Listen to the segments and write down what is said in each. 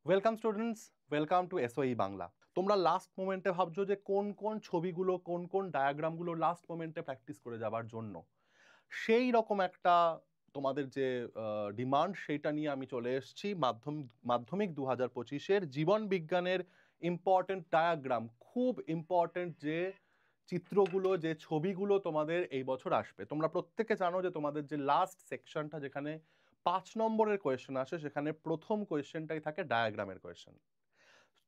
Welcome students, welcome to এসওই Bangla. তোমরা last মোমেন্টে ভাবছো যে কোন কোন ছবিগুলো, কোন কোন ডায়াগ্রামগুলো লাস্ট মোমেন্টে প্র্যাকটিস করে যাবার জন্য সেই রকম একটা তোমাদের যে ডিমান্ড, সেইটা নিয়ে আমি চলে এসেছি। মাধ্যমিক 2025-এর জীবন বিজ্ঞানের ইম্পর্টেন্ট ডায়াগ্রাম, খুব ইম্পর্টেন্ট যে চিত্রগুলো, যে ছবিগুলো তোমাদের এই বছর আসবে। তোমরা প্রত্যেকে জানো যে তোমাদের যে লাস্ট সেকশনটা, যেখানে 5 নম্বরের কোয়েশ্চেন আসে, সেখানে প্রথম কোয়েশ্চেনটাই থাকে ডায়াগ্রামের কোয়েশ্চেন।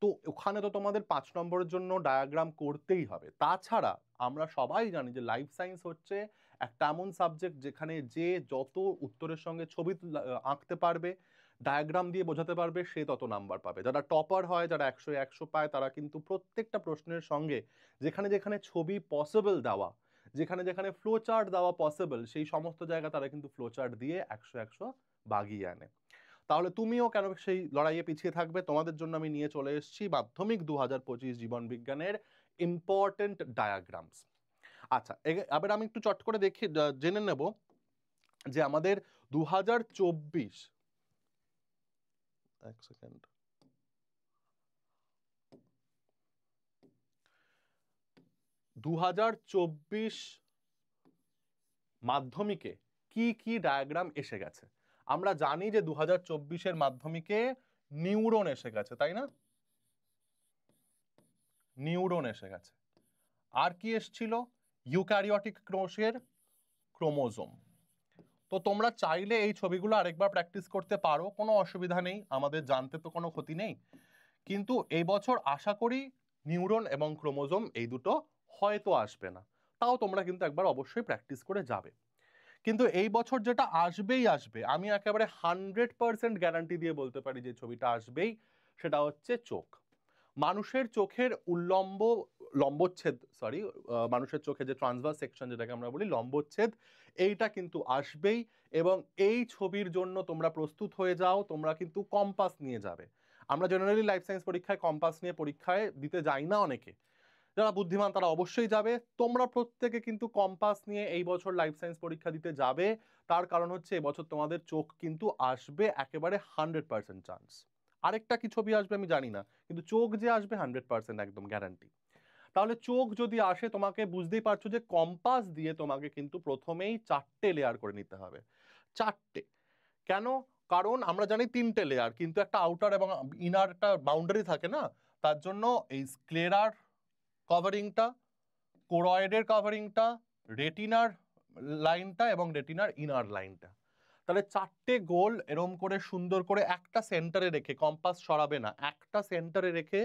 তো ওখানে তো তোমাদের 5 নম্বরের জন্য ডায়াগ্রাম করতেই হবে। তাছাড়া আমরা সবাই জানি যে লাইফ সায়েন্স হচ্ছে একটা এমন সাবজেক্ট যেখানে যে যত উত্তরের সঙ্গে ছবি আঁকতে পারবে, ডায়াগ্রাম দিয়ে বোঝাতে পারবে, সে তত নাম্বার পাবে। যারা টপার হয়, যারা 100-100 পায়, তারা কিন্তু প্রত্যেকটা প্রশ্নের সঙ্গে যেখানে যেখানে ছবি পসিবল দেওয়া, যেখানে যেখানে ফ্লো চার্ট দেওয়া পসিবল, সেই সমস্ত জায়গা তারা কিন্তু ফ্লো চার্ট দিয়ে 100-100 বাগিয়ে আনে। তাহলে তুমিও কেন সেই লড়াইয়ে পিছিয়ে থাকবে? তোমাদের জন্য আমি নিয়ে চলে এসেছি মাধ্যমিক 2025 জীবন বিজ্ঞানের ইম্পর্টেন্ট ডায়াগ্রামস। আচ্ছা, এবার আমি একটু চট করে দেখি, জেনে নেব যে আমাদের 2024, এক সেকেন্ড, 2024 মাধ্যমিকে কি কি ডায়াগ্রাম এসে গেছে। আমরা জানি যে 2024-এর মাধ্যমিকে নিউরন এসে গেছে, তাই না? নিউরন এসে গেছে। আর কি এসছিল? ইউক্যারিওটিক কোষের ক্রোমোজোম। তো তোমরা চাইলে এই ছবিগুলো আরেকবার প্র্যাকটিস করতে পারো, কোনো অসুবিধা নেই, আমাদের জানতে তো কোনো ক্ষতি নেই। কিন্তু এই বছর আশা করি নিউরন এবং ক্রোমোজোম এই দুটো হয়তো আসবে না, তাও তোমরা কিন্তু একবার অবশ্যই প্র্যাকটিস করে যাবে। কিন্তু এই বছর যেটা আসবেই আসবে, আমি একেবারে 100% গ্যারান্টি দিয়ে বলতে পারি যে ছবিটা আসবেই, সেটা হচ্ছে চোখ। মানুষের চোখের লম্বচ্ছেদ, সরি, মানুষের চোখে যে ট্রান্সভার্স সেকশন যেটাকে আমরা বলি লম্বচ্ছেদ, এইটা কিন্তু আসবেই। এবং এই ছবির জন্য তোমরা প্রস্তুত হয়ে যাও, তোমরা কিন্তু কম্পাস নিয়ে যাবে। আমরা জেনারেলি লাইফ সায়েন্স পরীক্ষায় কম্পাস নিয়ে পরীক্ষায় দিতে যাই না অনেকে, যারা বুদ্ধিমান তারা অবশ্যই যাবে। তোমরা প্রত্যেকে কিন্তু কম্পাস নিয়ে এই বছর লাইফ সায়েন্স পরীক্ষা দিতে যাবে। তার কারণ হচ্ছে এবছর তোমাদের চোখ কিন্তু আসবে একেবারে 100% চান্স। আরেকটা কি ছবি আসবে আমি জানি না, কিন্তু চোখ যে আসবে 100% একদম গ্যারান্টি। তাহলে চোখ যদি আসে, তোমাকে বুঝতেই পারছো যে কম্পাস দিয়ে তোমাকে কিন্তু প্রথমেই 4টে লেয়ার করে নিতে হবে। 4টে কেন? কারণ আমরা জানি 3টে লেয়ার, কিন্তু একটা আউটার এবং ইনার একটা বাউন্ডারি থাকে না। তার জন্য এই স্ক্লেরার কভারিংটা, কোরয়েডের কভারিংটা, রেটিনার লাইনটা এবং রেটিনার ইনার লাইনটা, তাহলে 4টে গোল এরকম করে সুন্দর করে একটা সেন্টারে রেখে, কম্পাস সরাবে না, একটা সেন্টারে রেখে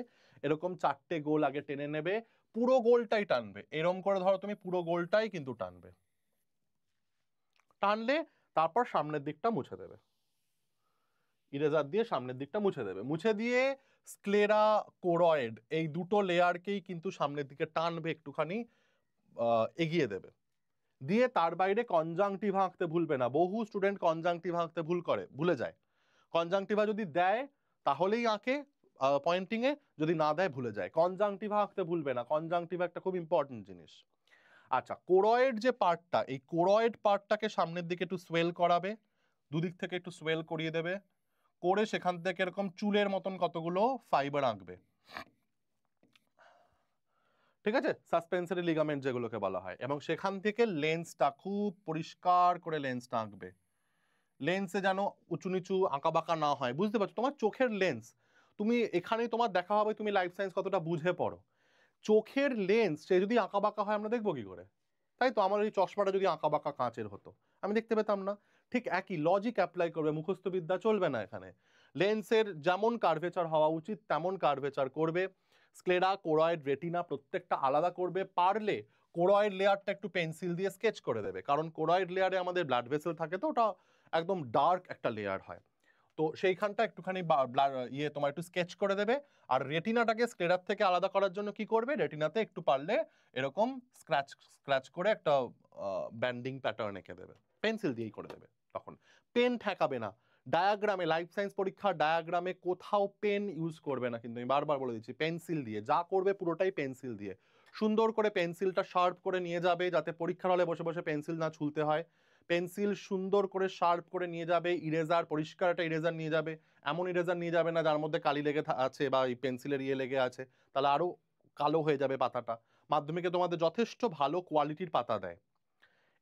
এরকম 4টে গোল আগে টেনে নেবে। পুরো গোলটাই টানবে, এরকম করে ধরো তুমি পুরো গোলটাই কিন্তু টানবে। টানলে তারপর সামনের দিকটা মুছে দেবে, ইরেজার দিয়ে সামনের দিকটা মুছে দেবে। মুছে দিয়ে স্ক্লেরা, কোরয়েড, এই দুটো লেয়ারকেই কিন্তু সামনের দিকে টানবে, একটুখানি এগিয়ে দেবে। দিয়ে তার বাইরে কনজাংটিভা আঁকতে ভুলবে না। বহু স্টুডেন্ট কনজাংটিভা আঁকতে ভুলে যায়। কনজাংটিভা যদি দেয় তাহলেই আঁকে পয়েন্টিং এ, যদি না দেয় ভুলে যায়। কনজাংটিভা আঁকতে ভুলবে না, কনজাংটিভা একটা খুব ইম্পর্টেন্ট জিনিস। আচ্ছা, কোরয়েড যে পার্টটা, এই কোরয়েড পার্টটাকে সামনের দিকে একটু সোয়েল করাবে, দুদিক থেকে একটু সোয়েল করিয়ে দেবে, করে সেখান থেকে এরকম চুলের মতন কতগুলো ফাইবার আঁকবে, ঠিক আছে, সাসপেন্সরি লিগামেন্ট যেগুলোকে বলা হয়। এবং সেখান থেকে লেন্সটা খুব পরিষ্কার করে লেন্সটা আঁকবে। লেন্সে যেন উঁচু নিচু আঁকা বাঁকা না হয়, বুঝতে পারছো? তোমার চোখের লেন্স, তুমি এখানেই তোমার দেখা হবে তুমি লাইফ সায়েন্স কতটা বুঝে পড়ো। চোখের লেন্স সে যদি আঁকা বাঁকা হয়, আমরা দেখবো কি করে? তাই তো, আমার এই চশমাটা যদি আঁকা বাঁকা কাঁচের হতো, আমি দেখতে পেতাম না। ঠিক একই লজিক অ্যাপ্লাই করবে, মুখস্থ বিদ্যা চলবে না এখানে। লেন্সের যেমন কার্ভেচার হওয়া উচিত তেমন কার্ভেচার করবে। স্ক্লেরা, কোরয়েড, রেটিনা প্রত্যেকটা আলাদা করবে। পারলে কোরয়েড লেয়ারটা একটু পেন্সিল দিয়ে স্কেচ করে দেবে, কারণ কোরয়েড লেয়ারে আমাদের ব্লাড ভেসেল থাকে, তো ওটা একদম ডার্ক একটা লেয়ার হয়। তো সেইখানটা একটুখানি তোমার একটু স্কেচ করে দেবে। আর রেটিনাটাকে স্ক্লেরার থেকে আলাদা করার জন্য কি করবে, রেটিনাতে একটু পারলে এরকম স্ক্র্যাচ স্ক্র্যাচ করে একটা ব্যান্ডিং প্যাটার্ন এঁকে দেবে, পেন্সিল দিয়েই করে দেবে। তখন পেন ঠেকাবে না। ডায়াগ্রামে, লাইফ সায়েন্স পরীক্ষার ডায়াগ্রামে কোথাও পেন ইউজ করবে না, কিন্তু আমি বারবার বলে দিচ্ছি, পেন্সিল দিয়ে যা করবে পুরোটাই পেন্সিল দিয়ে। সুন্দর করে পেন্সিলটা শার্প করে নিয়ে যাবে, যাতে পরীক্ষার হলে বসে বসে পেন্সিল না ছুলতে হয়। পেন্সিল সুন্দর করে শার্প করে নিয়ে যাবে, ইরেজার পরিষ্কার একটা ইরেজার নিয়ে যাবে, এমন ইরেজার নিয়ে যাবে না যার মধ্যে কালি লেগে আছে বা এই পেন্সিলের লেগে আছে, তাহলে আরো কালো হয়ে যাবে পাতাটা। মাধ্যমিকে তোমাদের যথেষ্ট ভালো কোয়ালিটির পাতা দেয়,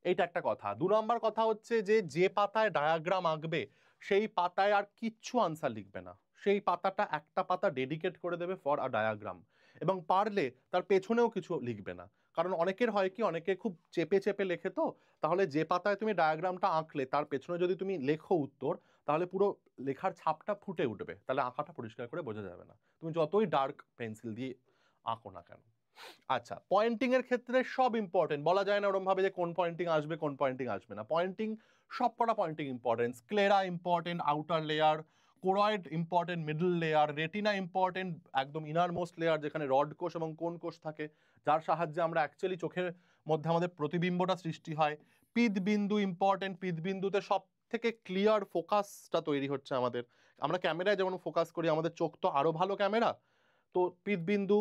এইটা একটা কথা। 2 নম্বর কথা হচ্ছে যে পাতায় ডায়াগ্রাম আঁকবে সেই পাতায় আর কিচ্ছু আনসার লিখবে না, সেই পাতাটা একটা পাতা ডেডিকেট করে দেবে ফর আ ডায়াগ্রাম, এবং পারলে তার পেছনেও কিছু লিখবে না। কারণ অনেকের হয় কি, অনেকে খুব চেপে চেপে লেখে, তো তাহলে যে পাতায় তুমি ডায়াগ্রামটা আঁকলে তার পেছনে যদি তুমি লেখো উত্তর, তাহলে পুরো লেখার ছাপটা ফুটে উঠবে, তাহলে আঁকাটা পরিষ্কার করে বোঝা যাবে না, তুমি যতই ডার্ক পেন্সিল দিয়ে আঁকো না কেন। আচ্ছা, পয়েন্টিং এর ক্ষেত্রে সব ইম্পর্টেন্ট, বলা যায় না ওরকম ভাবে যে কোন পয়েন্টিং আসবে কোন পয়েন্টিং আসবে না। পয়েন্টিং সবকটা pointing important. Sclera important, outer layer, choroid important, middle layer, retina important, একদম ইনার মোস্ট লেয়ার যেখানে রড কোষ এবং কোন কোষ থাকে, যার সাহায্যে আমরা অ্যাকচুয়ালি চোখের মধ্যে আমাদের প্রতিবিম্বটা সৃষ্টি হয়। পিদবিন্দু ইম্পর্টেন্ট, পিদবিন্দুতে সব থেকে ক্লিয়ার ফোকাসটা তৈরি হচ্ছে আমাদের। আমরা ক্যামেরায় যেমন ফোকাস করি, আমাদের চোখ তো আরো ভালো ক্যামেরা, তো পিদবিন্দু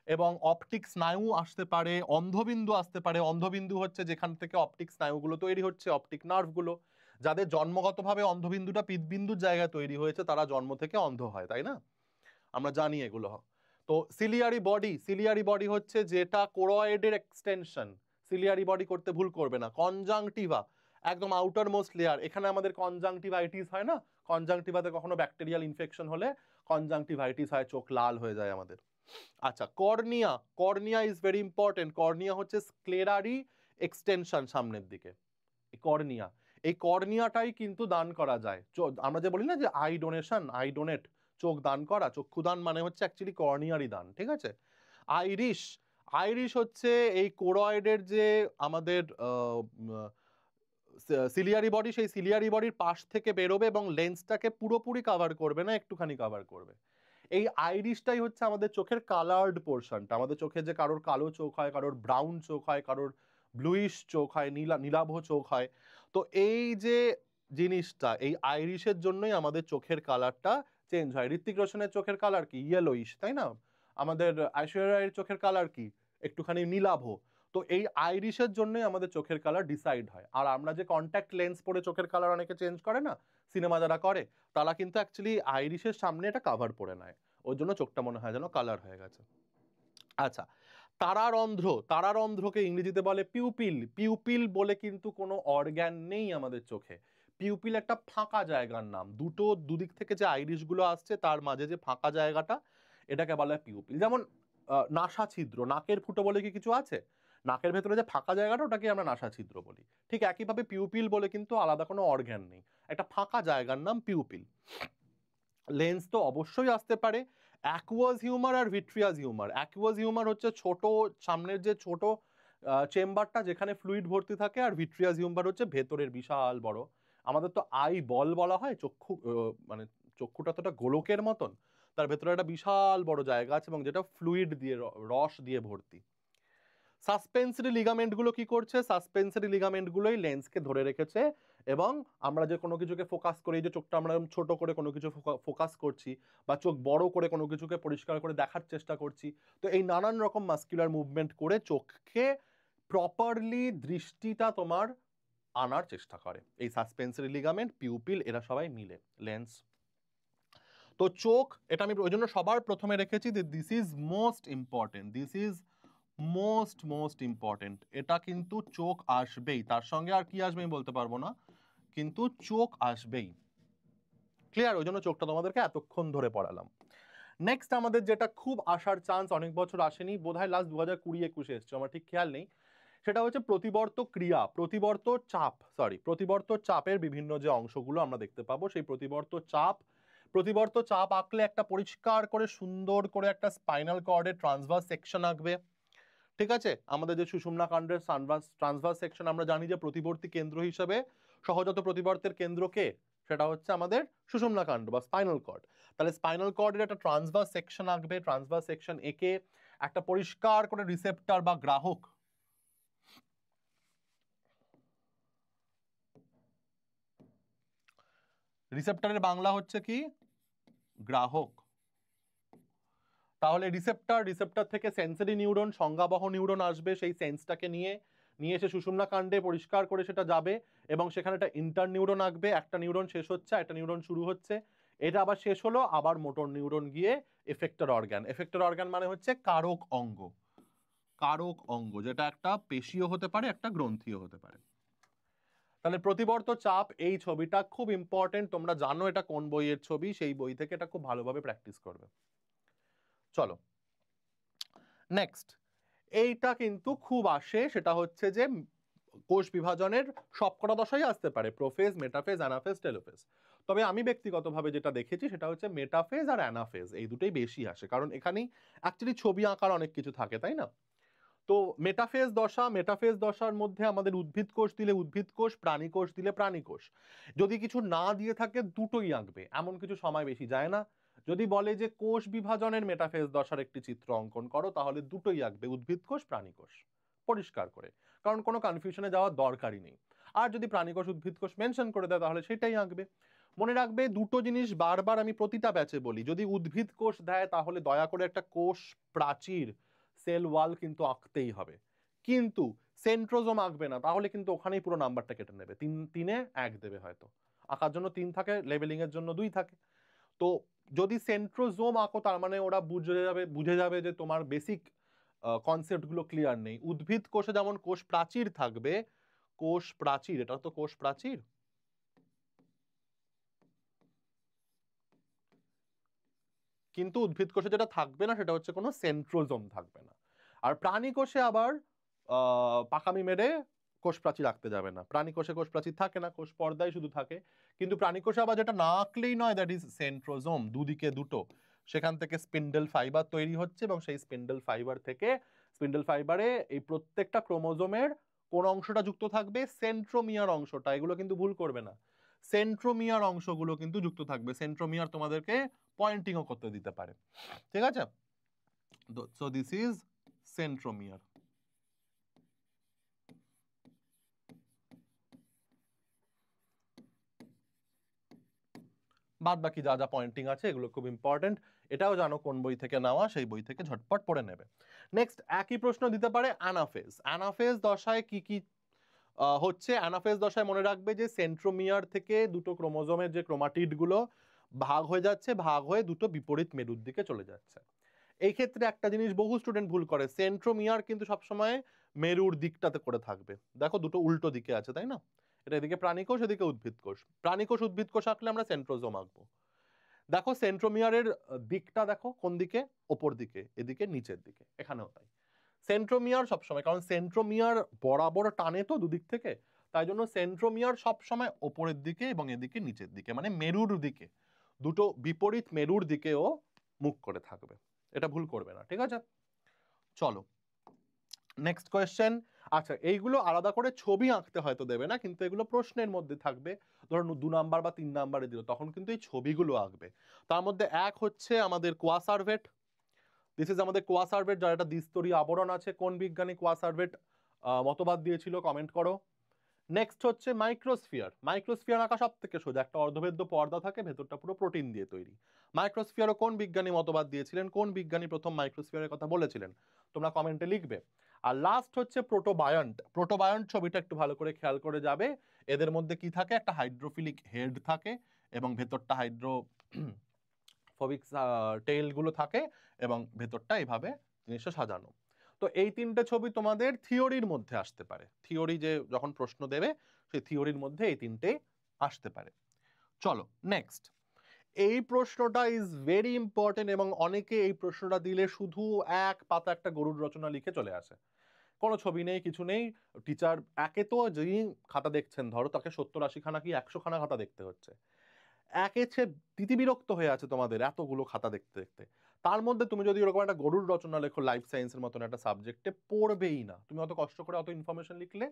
এবং অপটিক স্নায়ু আসতে পারে, অন্ধবিন্দু আসতে পারে। অন্ধবিন্দু হচ্ছে যেখান থেকে অপটিক স্নায়ুগুলো তৈরি হচ্ছে, অপটিক নার্ভগুলো। যাদের জন্মগতভাবে অন্ধবিন্দুটা পিদবিন্দুর জায়গায় তৈরি হয়েছে তারা জন্ম থেকে অন্ধ হয়, তাই না? আমরা জানি এগুলো। তো সিলিয়ারি বডি হচ্ছে যেটা কোরয়েডের এক্সটেনশন। সিলিয়ারি বডি করতে ভুল করবে না। কনজাংটিভা একদম আউটার মোস্ট লেয়ার, এখানে আমাদের কনজাংটিভাইটিস হয় না, কনজাংটিভাতে কখনো ব্যাকটেরিয়াল ইনফেকশন হলে কনজাংটিভাইটিস হয়, চোখ লাল হয়ে যায় আমাদের। আচ্ছা, cornea is very important. Cornea হচ্ছে স্ক্লেরারি এক্সটেনশন সামনের দিকে, কর্নিয়া। এই কর্নিয়াটাই কিন্তু দান করা যায়। আমরা যে বলি না যে আই ডোনেট, চোখ দান করা, চক্ষুদান মানে হচ্ছে অ্যাকচুয়ালি কর্নিয়ারই দান, ঠিক আছে? আইরিশ হচ্ছে এই কোরয়েডের যে আমাদের সিলিয়ারি বডি, সেই সিলিয়ারি বডির পাশ থেকে বেরোবে এবং লেন্সটাকে পুরোপুরি কভার করবে না, একটুখানি কভার করবে। এই আইরিশটাই হচ্ছে আমাদের চোখের কালার্ড পোর্শনটা। আমাদের চোখে যে কারোর কালো চোখ হয়, কারোর ব্রাউন চোখ হয়, কারোর ব্লুইশ চোখ হয়, নীলাভ চোখ হয়। তো এই যে জিনিসটা, এই আইরিশের জন্যই আমাদের চোখের কালারটা চেঞ্জ হয়। ঋত্বিক রোশনের চোখের কালার কি? ইয়েলোইশ, তাই না? আমাদের ঐশ্বরিয়া রায়ের চোখের কালার কি? একটুখানি নীলাভ। তো এই আইরিশের জন্যই আমাদের চোখের কালার ডিসাইড হয়। আর আমরা যে কন্ট্যাক্ট লেন্স পরে চোখের কালার অনেকে চেঞ্জ করে না, সিনেমা যারা করে, তারা কিন্তু অ্যাকচুয়ালি আইরিশের সামনে এটা কাভার পরে নেয়, ওর জন্য চোখটা মনে হয় যেন কালার হয়ে গেছে। আচ্ছা, তারারন্ধ্রকে ইংরেজিতে বলে পিউপিল। পিউপিল বলে কিন্তু কোনো অর্গ্যান নেই আমাদের চোখে। পিউপিল একটা ফাঁকা জায়গার নাম। দুদিক থেকে যে আইরিশগুলো আসছে তার মাঝে যে ফাঁকা জায়গাটা, এটাকে বলা হয় পিউপিল। যেমন নাসা ছিদ্র, নাকের ফুটো বলে কি কিছু আছে? নাকের ভেতরে যে ফাঁকা জায়গাটা ওটাকে আমরা নাসা ছিদ্র বলি। ঠিক একইভাবে পিউপিল বলে কিন্তু আলাদা কোনো অর্গ্যান নেই, একটা ফাঁকা জায়গার নাম পিউপিল। লেন্স তো অবশ্যই আসতে পারে অ্যাকুয়াস হিউমার আর ভিট্রিয়াস হিউমার। অ্যাকুয়াস হিউমার হচ্ছে ছোট সামনের যে ছোট চেম্বারটা যেখানে ফ্লুইড ভর্তি থাকে, আর ভিট্রিয়াস হিউমার হচ্ছে ভেতরের বিশাল বড়। আমাদের তো আই বল বলা হয়, চক্ষু মানে চক্ষুটা তো একটা গোলকের মতন, তার ভেতরে একটা বিশাল বড় জায়গা আছে এবং যেটা ফ্লুইড দিয়ে রস দিয়ে ভর্তি। সাসপেন্সরি লিগামেন্টগুলো কি করছে? সাসপেন্সরি লিগামেন্টগুলোই লেন্সকে ধরে রেখেছে, এবং আমরা যে কোনো কিছুকে ফোকাস করি, যে চোখটা আমরা ছোট করে কোনো কিছু ফোকাস করছি বা চোখ বড় করে কোনো কিছুকে পরিষ্কার করে দেখার চেষ্টা করছি, তো এই নানান রকম মাস্কুলার মুভমেন্ট করে চোখকে প্রপারলি দৃষ্টিটা তোমার আনার চেষ্টা করে এই সাসপেন্সরি লিগামেন্ট, পিউপিল, এরা সবাই মিলে লেন্স। তো চোখ, এটা আমি ওই জন্য সবার প্রথমে রেখেছি যে this is most important, this is most important. এটা কিন্তু চোখ আসবেই, তার সঙ্গে আর কি আসবে আমি বলতে পারবো না, কিন্তু চোখ আসবেই। ক্লিয়ার? ওই জন্য চোখটা তোমাদেরকে এতক্ষণ ধরে পড়ালাম। নেক্সট আমাদের যেটা খুব আসার চান্স, অনেক বছর আসেনি, বোধহয় লাস্ট 2020-21 এসছে, আমার ঠিক খেয়াল নেই, সেটা হচ্ছে প্রতিবর্ত ক্রিয়া, প্রতিবর্ত চাপের বিভিন্ন যে অংশগুলো আমরা দেখতে পাবো, সেই প্রতিবর্ত চাপ আঁকলে একটা পরিষ্কার করে সুন্দর করে একটা স্পাইনাল কর্ডের ট্রান্সভার্স সেকশন আঁকবে, ঠিক আছে? আমাদের যে সুষুম্না কাণ্ডের ট্রান্সভার্স সেকশন, আমরা জানি যে প্রতিবর্তী কেন্দ্র হিসেবে সহজাত প্রতিবর্তের কেন্দ্র কে? সেটা হচ্ছে আমাদের সুষুম্না কাণ্ড বা স্পাইনাল কর্ড। তাহলে স্পাইনাল কর্ডের একটা ট্রান্সভার্স সেকশন আঁকবে, ট্রান্সভার্স সেকশন এঁকে একটা পরিষ্কার করে রিসেপ্টর বা গ্রাহক, রিসেপ্টরের বাংলা হচ্ছে কি? গ্রাহক। তাহলে রিসেপ্টর থেকে সেন্সরি নিউরন, সংজ্ঞাবহ নিউরন আসবে, সেই সেন্সটাকে নিয়ে এসে সুষুম্না কাণ্ডে পরিষ্কার করে সেটা যাবে এবং সেখানে একটা ইন্টার নিউরন আঁকবে, একটা নিউরন শেষ হচ্ছে একটা নিউরন শুরু হচ্ছে, এটা আবার শেষ হলো, আবার মোটর নিউরন গিয়ে এফেক্টর অর্গান। এফেক্টর অর্গান মানে হচ্ছে কারক অঙ্গ, কারক অঙ্গ, যেটা একটা পেশিও হতে পারে একটা গ্রন্থিও হতে পারে। তাহলে প্রতিবর্ত চাপ এই ছবিটা খুব ইম্পর্টেন্ট, তোমরা জানো এটা কোন বইয়ের ছবি, সেই বই থেকে এটা খুব ভালোভাবে প্র্যাকটিস করবে। চলো নেক্সট, এইটা কিন্তু খুব আসে, সেটা হচ্ছে যে কোষ বিভাজনের সবকটা দশাই আসতে পারে, প্রোফেজ, মেটাফেজ, অ্যানাফেজ, টেলোফেজ। তবে আমি ব্যক্তিগতভাবে যেটা দেখেছি সেটা হচ্ছে মেটাফেজ আর অ্যানাফেজ এই দুটোই বেশি আসে, কারণ এখানেই অ্যাকচুয়ালি ছবি আঁকার অনেক কিছু থাকে, তাই না? তো মেটাফেজ দশা, মেটাফেজ দশার মধ্যে আমাদের উদ্ভিদ কোষ দিলে উদ্ভিদ কোষ, প্রাণী কোষ দিলে প্রাণী কোষ। যদি কিছু না দিয়ে থাকে দুটোই আঁকবে, এমন কিছু সময় বেশি যায় না। যদি বলে যে কোষ বিভাজনের মেটাফেজ দশার একটি চিত্র অঙ্কন করো, তাহলে দুটোই আঁকবে, উদ্ভিদ কোষ, প্রাণী কোষ, পরিষ্কার করে, কারণ কোনো কনফিউশনে যাওয়ার দরকারই নেই। আর যদি প্রাণী কোষ উদ্ভিদ কোষ মেনশন করে দেয় তাহলে সেটাই আঁকবে। মনে রাখবে দুটো জিনিস বারবার আমি প্রতিটা ব্যাচে বলি, যদি উদ্ভিদ কোষ দেয় তাহলে দয়া করে একটা কোষ প্রাচীর, সেল ওয়াল কিন্তু আঁকতেই হবে, কিন্তু সেন্ট্রোজোম আঁকবে না, তাহলে কিন্তু ওখানেই পুরো নাম্বারটা কেটে নেবে, তিনে 1 দেবে, হয়তো আঁকার জন্য 3 থাকে, লেবেলিং এর জন্য 2 থাকে। তো যদি সেন্ট্রোজোম আঁকো তার মানে ওরা বুঝে যাবে যে তোমার বেসিক কনসেপ্ট গুলো ক্লিয়ার নেই। উদ্ভিদ কোষে যেমন কোষ প্রাচীর থাকবে, কোষ প্রাচীর, এটা তো কোষ প্রাচীর, কিন্তু উদ্ভিদ কোষে যেটা থাকবে না সেটা হচ্ছে কোনো সেন্ট্রোজোম থাকবে না। আর প্রাণী কোষে আবার পাকামি মেরে কোষ প্রাচীর আঁকতে যাবে না, প্রাণী কোষে কোষ প্রাচীর থাকে না, কোষ পর্দায় শুধু থাকে। কিন্তু প্রাণী কোষে আবার যেটা না আঁকলেই নয়, দ্যাট ইজ সেন্ট্রোজোম, দুদিকে দুটো, সেখান থেকে স্পিন্ডেল ফাইবার তৈরি হচ্ছে, এবং সেই স্পিন্ডেল ফাইবার থেকে, স্পিন্ডেল ফাইবারে এই প্রত্যেকটা ক্রোমোজোমের কোন অংশটা যুক্ত থাকবে, সেন্ট্রোমিয়ার অংশটা, এগুলো কিন্তু ভুল করবে না, সেন্ট্রোমিয়ার অংশগুলো কিন্তু যুক্ত থাকবে। সেন্ট্রোমিয়ার তোমাদেরকে পয়েন্টিংও করতে দিতে পারে, ঠিক আছে? So this is centromere. বাদ বাকি যা যা পয়েন্টিং আছে এগুলো খুব ইম্পর্টেন্ট, এটাও জানো কোন বই থেকে নেওয়া, সেই বই থেকে ঝটপট পড়ে নেবে। নেক্সট একই প্রশ্ন দিতে পারে অ্যানাফেজ। অ্যানাফেজ দশায় কি কি হচ্ছে? অ্যানাফেজ দশায় মনে রাখবে যে সেন্ট্রোমিয়ার থেকে দুটো ক্রোমোজোমের যে ক্রোমাটিড গুলো ভাগ হয়ে যাচ্ছে, ভাগ হয়ে দুটো বিপরীত মেরুর দিকে চলে যাচ্ছে। এই ক্ষেত্রে একটা জিনিস বহু স্টুডেন্ট ভুল করে, সেন্ট্রোমিয়ার কিন্তু সবসময় মেরুর দিকটাতে করে থাকবে, দেখো দুটো উল্টো দিকে আছে, তাই না? এটা এদিকে প্রাণী কোষ, এদিকে উদ্ভিদ কোষ, প্রাণী কোষ উদ্ভিদ কোষ আঁকলে আমরা সেন্ট্রোজোম আঁকবো। দেখো সেন্ট্রোমিয়ারের দিকটা দেখো কোন দিকে, ওপর দিকে, এদিকে নিচের দিকে, এখানেও তাই। সেন্ট্রোমিয়ার সবসময়, কারণ সেন্ট্রোমিয়ার বরাবর টানে তো দুদিক থেকে, তাই জন্য সেন্ট্রোমিয়ার সবসময় ওপরের দিকে এবং এদিকে নিচের দিকে, মানে মেরুর দিকে, দুটো বিপরীত মেরুর দিকেও মুখ করে থাকবে, এটা ভুল করবে না, ঠিক আছে? চলো নেক্সট কোয়েশ্চেন। আচ্ছা এইগুলো আলাদা করে ছবি আঁকতে হয়তো দেবে না, কিন্তু এগুলো প্রশ্নের মধ্যে থাকবে, ধরুন 2 নাম্বার বা 3 নাম্বারে দিল, তখন কিন্তু এই ছবিগুলো আঁকবে। তার মধ্যে এক হচ্ছে আমাদের কোয়াসার্ভেট, দিস ইজ আমাদের কোয়াসার্ভেট, যার একটা দ্বিস্তরী আবরণ আছে। কোন বিজ্ঞানী কোয়াসার্ভেট মতবাদ দিয়েছিল কমেন্ট করো। নেক্সট হচ্ছে মাইক্রোস্ফিয়ার। মাইক্রোস্ফিয়ার আঁকা সব থেকে সোজা, একটা অর্ধভেদ্য পর্দা থাকে, ভেতরটা পুরো প্রোটিন দিয়ে তৈরি। মাইক্রোস্ফিয়ারও কোন বিজ্ঞানী মতবাদ দিয়েছিলেন, কোন বিজ্ঞানী প্রথম মাইক্রোস্ফিয়ারের কথা বলেছিলেন, তোমরা কমেন্টে লিখবে। আর লাস্ট হচ্ছে প্রোটোবায়ন্ট। প্রোটোবায়ন্ট ছবিটা একটু ভালো করে খেয়াল করে যাবে, এদের মধ্যে কি থাকে, একটা হাইড্রোফিলিক হেড থাকে এবং ভেতরটা হাইড্রোফোবিক টেইল গুলো থাকে, এবং ভেতরটা এইভাবে জিনিসটা সাজানো। তো এই 3টে ছবি তোমাদের থিওরির মধ্যে আসতে পারে, থিওরি যে যখন প্রশ্ন দেবে সেই থিওরির মধ্যে এই 3টে আসতে পারে। চলো নেক্সট, এই প্রশ্নটা ইজ ভেরি ইম্পর্টেন্ট, এবং অনেকে এই প্রশ্নটা দিলে শুধু এক পাতা একটা গরুর রচনা লিখে চলে আসে, কোনো ছবি নেই, কিছু নেই। টিচার একে তো যিনি খাতা দেখছেন, ধরো তাকে 70-80 খানা কি 100 খানা খাতা দেখতে হচ্ছে, একে সে বিরক্ত হয়ে আছে তোমাদের এতগুলো খাতা দেখতে দেখতে, তার মধ্যে তুমি যদি এরকম একটা গরুর রচনা লেখো লাইফ সায়েন্সের মতন একটা সাবজেক্টে, পড়বেই না, তুমি অত কষ্ট করে অত ইনফরমেশন লিখলে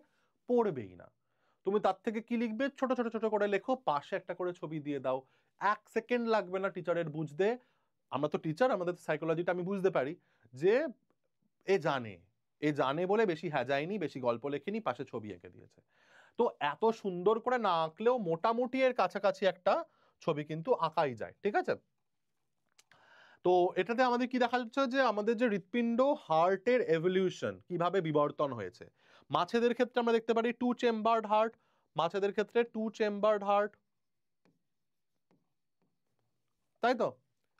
পড়বেই না। তুমি তার থেকে কি লিখবে, ছোট ছোট ছোট করে লেখো, পাশে একটা করে ছবি দিয়ে দাও, 1 সেকেন্ড লাগবে না টিচারের বুঝতে। আমরা তো টিচার, আমাদের সাইকোলজিটা আমি বুঝতে পারি যে এ জানে, এ জানে বলে বেশি হ্যাজায়নি, বেশি গল্প লেখেনি, পাশে ছবি এঁকে দিয়েছে। তো এত সুন্দর করে না আঁকলেও মোটামুটি এর কাছাকাছি একটা ছবি কিন্তু আঁকাই যায়, ঠিক আছে? তো এটাতে আমাদের কি দেখা যাচ্ছে যে আমাদের যে হৃৎপিণ্ড, হার্টের এভলিউশন কিভাবে বিবর্তন হয়েছে। মাছেদের ক্ষেত্রে আমরা দেখতে পারি 2 চেম্বার্ড হার্ট, মাছেদের ক্ষেত্রে 2 চেম্বার্ড হার্ট, তাই তো,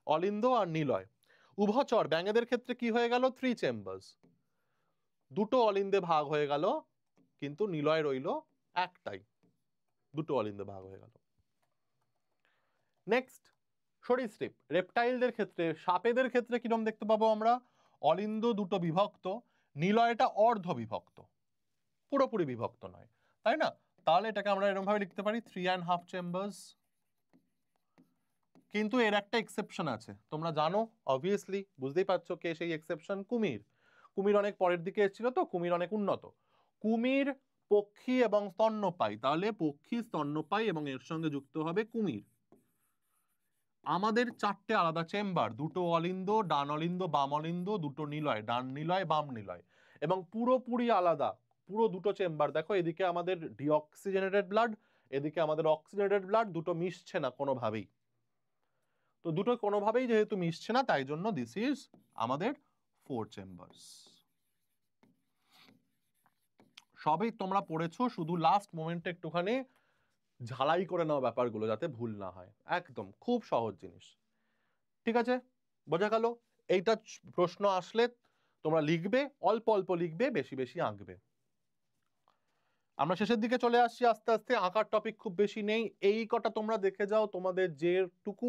অলিন্দ আর নিলয়। উভচর ব্যাঙেদের ক্ষেত্রে কি হয়ে গেল, 3 চেম্বার্স, দুটো অলিন্দে ভাগ হয়ে গেল, কিন্তু নিলয় রইল একটাই, দুটো অলিন্দে ভাগ হয়ে গেল। নেক্সট সরীসৃপ, রেপটাইলদের ক্ষেত্রে, সাপেদের ক্ষেত্রে কিরকম দেখতে পাবো আমরা, অলিন্দ দুটো বিভক্ত, নিলয়টা অর্ধ বিভক্ত, পুরোপুরি বিভক্ত নয়, তাই না? তাহলে এটাকে আমরা এরকম ভাবে লিখতে পারি 3.5 চেম্বার্স। কিন্তু এর একটা এক্সেপশন আছে, তোমরা জানো, অবভিয়াসলি বুঝতেই পারছো কে সেই এক্সেপশন, কুমির। কুমির অনেক পরের দিকে এসেছিল তো, কুমির অনেক উন্নত। কুমির পক্ষী এবং স্তন্যপায়ী, তাহলে পক্ষী স্তন্যপায়ী এবং এর সঙ্গে যুক্ত হবে কুমির। আমাদের 4টে আলাদা চেম্বার, দুটো অলিন্দ, ডান অলিন্দ বাম অলিন্দ, দুটো নিলয়, ডান নিলয় বাম নিলয়, এবং পুরোপুরি আলাদা, পুরো দুটো চেম্বার। দেখো এদিকে আমাদের ডিঅক্সিজেনেটেড ব্লাড, এদিকে আমাদের অক্সিজেনেটেড ব্লাড, দুটো মিশছে না কোনোভাবেই। তো দুটো কোনোভাবেই যেহেতু মিশছে না, তাই জন্য দিস ইজ আমাদের 4 চেম্বার্স। সবই তোমরা পড়েছো, শুধু লাস্ট মোমেন্টে একটুখানি ঝালাই করে নাও ব্যাপারগুলো, যাতে ভুল না হয়। একদম খুব সহজ জিনিস, ঠিক আছে? বোঝা গেল? এইটা প্রশ্ন আসলে তোমরা লিখবে, অল্প অল্প লিখবে, বেশি বেশি আঁকবে। আমরা শেষের দিকে চলে আসছি আস্তে আস্তে, আঁকার টপিক খুব বেশি নেই, এই কটা তোমরা দেখে যাও, তোমাদের যেটুকু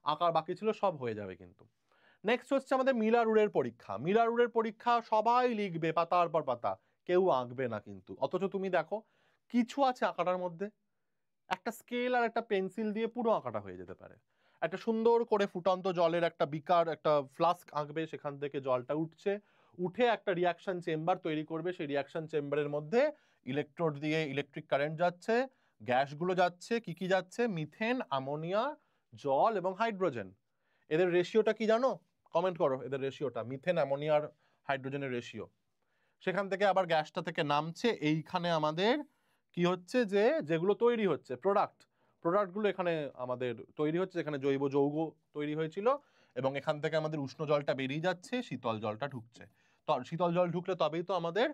আঁকার বাকি ছিল সব হয়ে যাবে কিন্তু। নেক্সট হচ্ছে আমাদের মিলারুরের পরীক্ষা। মিলারুরের পরীক্ষা সবাই লিখবে পাতার পর পাতা, কেউ আঁকবে না কিন্তু। অথচ তুমি দেখো কিছু আছে আঁকাটার মধ্যে, একটা স্কেল আর একটা পেন্সিল দিয়ে পুরো আঁকাটা হয়ে যেতে পারে। একটা সুন্দর করে ফুটন্ত জলের একটা বিকার, একটা ফ্লাস্ক আঁকবে, সেখান থেকে জলটা উঠছে, উঠে একটা রিয়াকশন চেম্বার তৈরি করবে, সেই রিয়াকশন চেম্বারের মধ্যে ইলেকট্রোড দিয়ে ইলেকট্রিক কারেন্ট যাচ্ছে, গ্যাসগুলো যাচ্ছে, কি কি যাচ্ছে, মিথেন, অ্যামোনিয়া, জল এবং হাইড্রোজেন। এদের রেশিওটা কি জানো? কমেন্ট করো এদের রেশিওটা, মিথেন, অ্যামোনিয়া আর হাইড্রোজেনের রেশিও। সেখান থেকে আবার গ্যাসটা থেকে নামছে, এইখানে আমাদের কি হচ্ছে, যে যেগুলো তৈরি হচ্ছে প্রোডাক্টগুলো এখানে আমাদের তৈরি হচ্ছে, এখানে জৈব যৌগ তৈরি হয়েছিল, এবং এখান থেকে আমাদের উষ্ণ জলটা বেরিয়ে যাচ্ছে, শীতল জলটা ঢুকছে। তো শীতল জল ঢুকলে তবেই তো আমাদের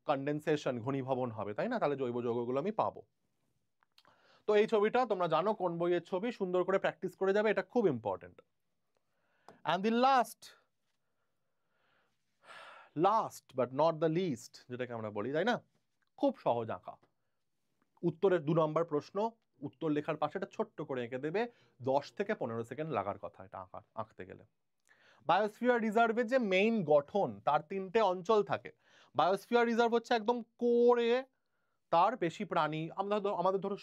কনডেনসেশন, ঘনীভবন হবে, তাই না? তাহলে জৈব যৌগগুলো আমি পাবো। তো এই ছবিটা তোমরা জানো কোন বইয়ের ছবি, সুন্দর করে প্র্যাকটিস করে যাবে, এটা খুব important. And the last but not the least, যেটাকে আমরা বলি, তাই না? খুব সহজ আঁকা, উত্তরের 2 নম্বর প্রশ্ন, উত্তর লেখার পাশে এটা ছোট্ট করে এঁকে দেবে, 10 থেকে 15 সেকেন্ড লাগার কথা এটা আঁকতে গেলে। বায়োস্ফিয়ার রিজার্ভের যে মেইন গঠন, তার 3টে অঞ্চল থাকে। বায়োস্ফিয়ার রিজার্ভ হচ্ছে একদম কোরে, তার বেশি প্রাণী, আমাদের ধরো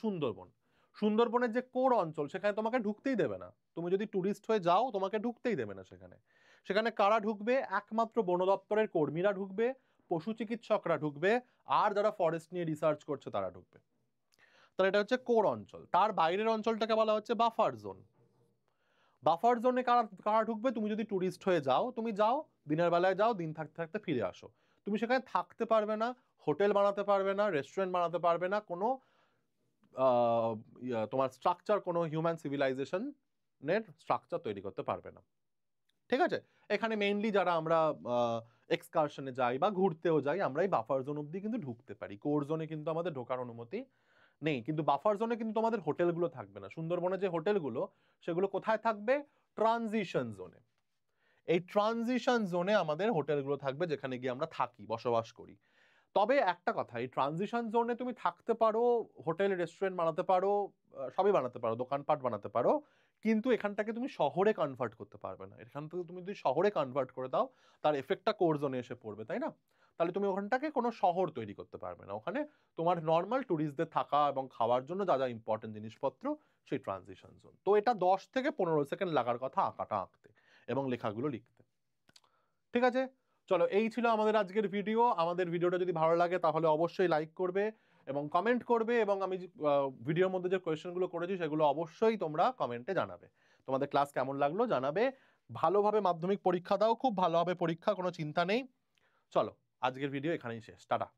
সুন্দরবনের যে কোর অঞ্চল, সেখানে তোমাকে ঢুকতেই দেবে না, তুমি যদি ট্যুরিস্ট হয়ে যাও তোমাকে ঢুকতেই দেবে না সেখানে। সেখানে কারা ঢুকবে? একমাত্র বন দপ্তরের কর্মীরা ঢুকবে, পশু চিকিৎসকরা ঢুকবে, আর যারা ফরেস্ট নিয়ে রিসার্চ করছে তারা ঢুকবে। তাহলে এটা হচ্ছে কোর অঞ্চল। তার বাইরের অঞ্চলটাকে বলা হচ্ছে বাফার জোন। বাফার জোনে কারা কারা ঢুকবে? তুমি যদি ট্যুরিস্ট হয়ে যাও, তুমি যাও, দিনের বেলায় যাও, দিন থাকতে থাকতে ফিরে আসো, তুমি সেখানে থাকতে পারবে না, হোটেল বানাতে পারবে না, রেস্টুরেন্ট বানাতে পারবে না, কোনো তোমার স্ট্রাকচার, কোনো হিউম্যান সিভিলাইজেশনের স্ট্রাকচার তৈরি করতে পারবে না, ঠিক আছে? এখানে মেইনলি যারা আমরা এক্সকারশনে যাই বা ঘুরতেও যাই, আমরা এই বাফার জোন অব্দি কিন্তু ঢুকতে পারি, কোর জোনে কিন্তু আমাদের ঢোকার অনুমতি নেই। কিন্তু বাফার জোনে কিন্তু আমাদের হোটেলগুলো থাকবে না। সুন্দরবনে যে হোটেলগুলো, সেগুলো কোথায় থাকবে? ট্রানজিশন জোনে। এই ট্রানজিশন জোনে আমাদের হোটেলগুলো থাকবে, যেখানে গিয়ে আমরা থাকি, বসবাস করি। তবে একটা কথা, এই ট্রানজিশন জোনে তুমি থাকতে পারো, হোটেল রেস্টুরেন্ট বানাতে পারো, সবই বানাতে পারো, দোকানপাট বানাতে পারো, কিন্তু এখানটাকে তুমি শহরে কনভার্ট করতে পারবে না। এখান থেকে তুমি যদি শহরে কনভার্ট করে দাও, তার এফেক্টটা কোর জোনে এসে পড়বে, তাই না? তাহলে তুমি ওখানটাকে কোনো শহর তৈরি করতে পারবে না। ওখানে তোমার নর্মাল ট্যুরিস্টদের থাকা এবং খাওয়ার জন্য যা যা ইম্পর্টেন্ট জিনিসপত্র, সেই ট্রানজিশন জোন। তো এটা 10 থেকে 15 সেকেন্ড লাগার কথা আঁকাটা আঁকতে এবং লেখাগুলো লিখতে, ঠিক আছে? চলো, এই ছিল আমাদের আজকের ভিডিও। আমাদের ভিডিওটা যদি ভালো লাগে তাহলে অবশ্যই লাইক করবে এবং কমেন্ট করবে, এবং আমি ভিডিওর মধ্যে যে কোয়েশ্চেনগুলো করেছি সেগুলো অবশ্যই তোমরা কমেন্টে জানাবে। তোমাদের ক্লাস কেমন লাগলো জানাবে। ভালোভাবে মাধ্যমিক পরীক্ষা দাও, খুব ভালোভাবে পরীক্ষা, কোনো চিন্তা নেই। চলো, আজকের ভিডিও এখানেই শেষ, টাটা।